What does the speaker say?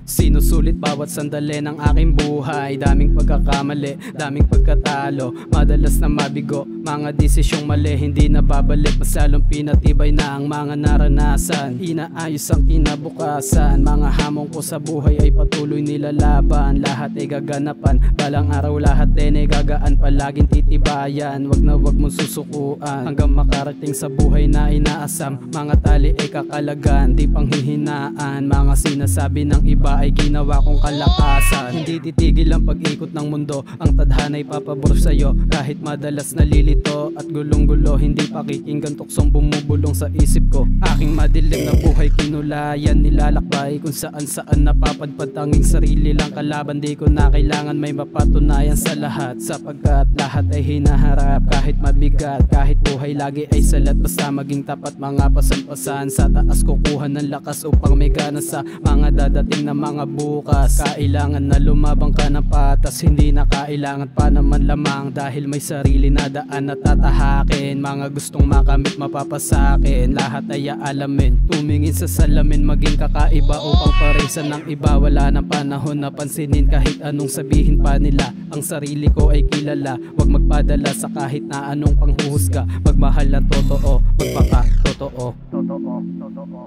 Sinusulit bawat sandali ng aking buhay. Daming pagkakamali, daming pagkatalo, madalas na mabigo, mga desisyong mali, hindi na babalik. Mas lalong pinatibay na ang mga naranasan. Inaayos ang kinabukasan. Mga hamon ko sa buhay ay patuloy nilalaban. Lahat ay gaganapan, balang araw lahat din ay gagaan. Palaging titibayan, wag na wag mong susukuan, hanggang makarating sa buhay na inaasam. Mga tali ay kakalagan, di panghihinaan. Mga sinasabi ng iba ay ginawa kong kalakasan. Hindi titigil ang pag-ikot ng mundo, ang tadhana ay papabor sa'yo. Kahit madalas nalilito at gulong-gulo, hindi pakikinggan, tuksong bumubulong sa isip ko. Aking madilim na buhay kinulayan, nilalakbay kung saan-saan napapadpad. Tanging sarili lang kalaban, di ko na kailangan may mapatunayan sa lahat, sapagkat lahat ay hinaharap. Kahit mabigat, kahit buhay lagi ay salat, basta maging tapat. Mga pasan-pasan sa taas, kukuha ng lakas upang may gana sa mga dadating na mga bukas. Kailangan na lumabang ka ng patas, hindi na kailangan pa naman lamang, dahil may sarili na daan na tatahakin. Mga gustong makamit mapapasakin, lahat ay aalamin. Tumingin sa salamin, maging kakaiba upang parisan ng iba. Wala ng panahon na pansinin kahit anong sabihin pa nila. Ang sarili ko ay kilala, wag magpadala sa kahit na anong panghuhusga. Magmahal ng totoo, magpaka totoo. Totoo, totoo.